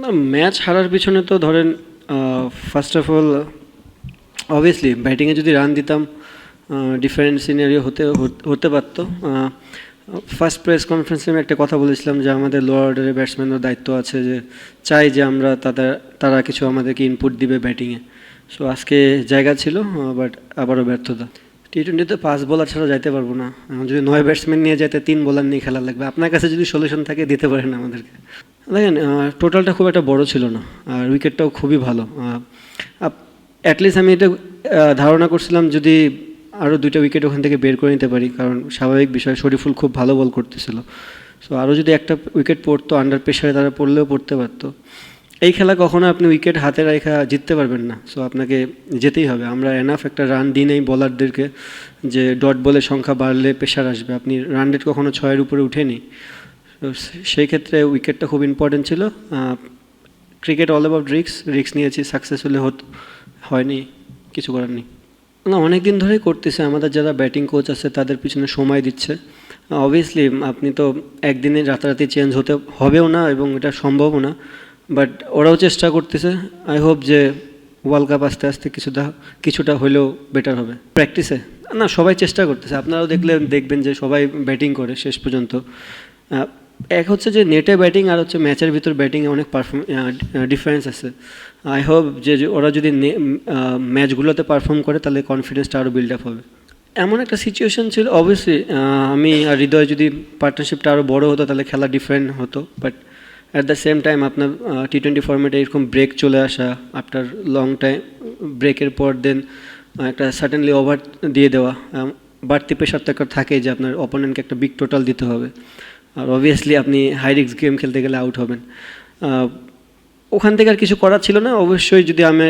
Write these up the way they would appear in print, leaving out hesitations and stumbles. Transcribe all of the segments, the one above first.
না, ম্যাচ হারার পিছনে তো ধরেন ফার্স্ট অফ অল অবভিয়াসলি ব্যাটিংয়ে যদি রান দিতাম ডিফারেন্ট সিনারিও হতে পারতো। ফার্স্ট প্রেস কনফারেন্সে আমি একটা কথা বলেছিলাম যে আমাদের লোয়ার অর্ডারের ব্যাটসম্যানের দায়িত্ব আছে, যে চাই যে আমরা তারা কিছু আমাদেরকে ইনপুট দিবে ব্যাটিংয়ে। সো আজকে জায়গা ছিল, বাট আবারও ব্যর্থতা। টি-20তে 5 বোলার ছাড়া যাইতে পারবো না। এখন যদি 9 ব্যাটসম্যান নিয়ে যাইতে 3 বোলার নিয়ে খেলা লাগবে। আপনার কাছে যদি সলিউশন থাকে দিতে পারেন আমাদেরকে। দেখেন, টোটালটা খুব একটা বড় ছিল না, আর উইকেটটাও খুবই ভালো। অ্যাটলিস্ট আমি এটা ধারণা করছিলাম যদি আরও 2টা উইকেট ওখান থেকে বের করে নিতে পারি, কারণ স্বাভাবিক বিষয় শরীফুল খুব ভালো বল করতেছিল। সো আরও যদি একটা উইকেট পড়তো, আন্ডার প্রেশারে তারা পড়লেও পড়তে পারতো। এই খেলা কখনো আপনি উইকেট হাতে রেখা জিততে পারবেন না। সো আপনাকে যেতেই হবে। আমরা এনাফ একটা রান দিই নেই বলারদেরকে যে ডট বলের সংখ্যা বাড়লে প্রেশার আসবে। আপনি রান রেট কখনো 6-এর উপরে উঠেনি। তো সেই ক্ষেত্রে উইকেটটা খুব ইম্পর্টেন্ট ছিল। ক্রিকেট অল অ্যাবাউট রিস্ক নিয়েছি, সাকসেসফুলি হয়নি, কিছু করার নেই। না, অনেক দিন ধরেই করতেছে। আমাদের যারা ব্যাটিং কোচ আছে তাদের পিছনে সময় দিচ্ছে। অবভিয়াসলি আপনি তো একদিনে রাতারাতি চেঞ্জ হতে হবেও না, এবং এটা সম্ভবও না, বাট ওরাও চেষ্টা করতেছে। আই হোপ যে ওয়ার্ল্ড কাপ আস্তে আস্তে কিছুটা হলেও বেটার হবে। প্র্যাকটিসে না, সবাই চেষ্টা করতেছে। আপনারাও দেখবেন যে সবাই ব্যাটিং করে শেষ পর্যন্ত। এক হচ্ছে যে নেটে ব্যাটিং, আর হচ্ছে ম্যাচের ভিতর ব্যাটিংয়ে অনেক ডিফারেন্স আছে। আই হোপ যে ওরা যদি ম্যাচগুলোতে পারফর্ম করে তাহলে কনফিডেন্সটা আরও বিল্ড আপ হবে। এমন একটা সিচুয়েশন ছিল, অবভিয়াসলি আমি আর হৃদয় যদি পার্টনারশিপটা আরও বড় হতো তাহলে খেলা ডিফারেন্ট হতো, but at the same time আপনার টি-20 ফর্মেটে এরকম ব্রেক চলে আসা, আফটার লং টাইম ব্রেকের পর দেন একটা সাডেনলি ওভার দিয়ে দেওয়া, বাড়তি প্রেশার তো একটা থাকে যে আপনার অপোনেন্টকে একটা বিগ টোটাল দিতে হবে, আর অবভিয়াসলি আপনি হাই রিস্ক গেম খেলতে গেলে আউট হবেন। ওখান থেকে আর কিছু করার ছিল না। অবশ্যই যদি আমি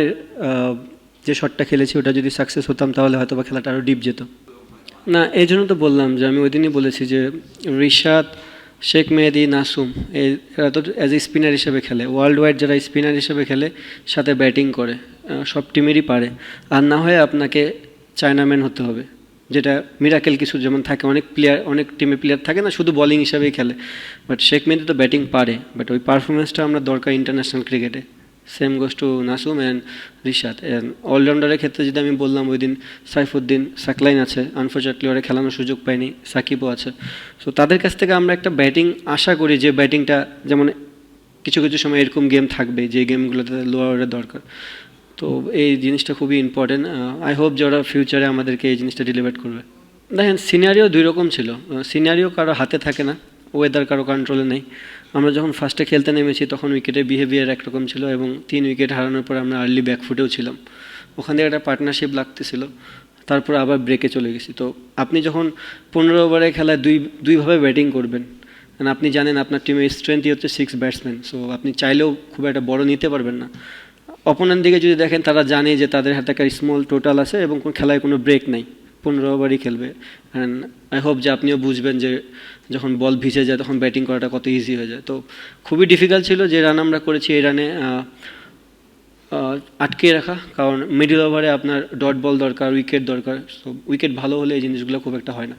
যে শটটা খেলেছি ওটা যদি সাকসেস হতাম তাহলে হয়তো বা খেলাটা আরও ডিপ যেত। না, এই জন্য তো বললাম যে আমি ওই দিনই বলেছি যে রিশাদ, শেখ মেহেদি, নাসুম এরা তো অ্যাজ এ স্পিনার হিসেবে খেলে। ওয়ার্ল্ড ওয়াইড যারা স্পিনার হিসেবে খেলে সাথে ব্যাটিং করে, সব টিমেরই পারে। আর না হয় আপনাকে চায়নাম্যান হতে হবে, যেটা মিরাকেল কিছু যেমন থাকে। অনেক টিমে প্লেয়ার থাকে না, শুধু বোলিং হিসাবেই খেলে, বাট শেখ মেহেদি তো ব্যাটিং পারে, বাট ওই পারফরমেন্সটা আমরা দরকার ইন্টারন্যাশনাল ক্রিকেটে। Same goes to Nasum and Rishad. অলরাউন্ডারের ক্ষেত্রে যদি আমি বললাম, ওই দিন সাইফুদ্দিন সাকলাইন আছে, আনফর্চুনেটলি ওরা খেলানোর সুযোগ পায়নি, সাকিবও আছে। সো তাদের কাছ থেকে আমরা একটা ব্যাটিং আশা করি, যে ব্যাটিংটা যেমন কিছু কিছু সময় এরকম গেম থাকবে যে গেমগুলোতে লোয়ারের দরকার। তো এই জিনিসটা খুবই ইম্পর্টেন্ট। আই হোপ যে ওরা ফিউচারে আমাদেরকে এই জিনিসটা ডেলিভার করবে। দেখেন, সিনারিও 2 রকম ছিল। সিনারিও কারো হাতে থাকে না, ওয়েদার কারো কন্ট্রোলে নেই। আমরা যখন ফার্স্টে খেলতে নেমেছি তখন উইকেটের বিহেভিয়ার একরকম ছিল, এবং 3 উইকেট হারানোর পর আমরা আর্লি ব্যাকফুটেও ছিলাম। ওখান থেকে একটা পার্টনারশিপ লাগতেছিল, তারপর আবার ব্রেকে চলে গেছি। তো আপনি যখন 15 ওভারের খেলায় দুইভাবে ব্যাটিং করবেন, কারণ আপনি জানেন আপনার টিমের স্ট্রেংথই হচ্ছে 6 ব্যাটসম্যান। সো আপনি চাইলেও খুব একটা বড় নিতে পারবেন না। অপোনেন্ট দিকে যদি দেখেন, তারা জানে যে তাদের হাতে একটা স্মল টোটাল আছে এবং খেলায় কোনো ব্রেক নাই, 15 ওভারই খেলবে। অ্যান্ড আই হোপ যে আপনিও বুঝবেন যে যখন বল ভিজে যায় তখন ব্যাটিং করাটা কত ইজি হয়ে যায়। তো খুবই ডিফিকাল্ট ছিল যে রান আমরা করেছি। এই রানে আটকে রাখা, কারণ মিডল ওভারে আপনার ডট বল দরকার, উইকেট দরকার। সো উইকেট ভালো হলে এই জিনিসগুলো খুব একটা হয় না।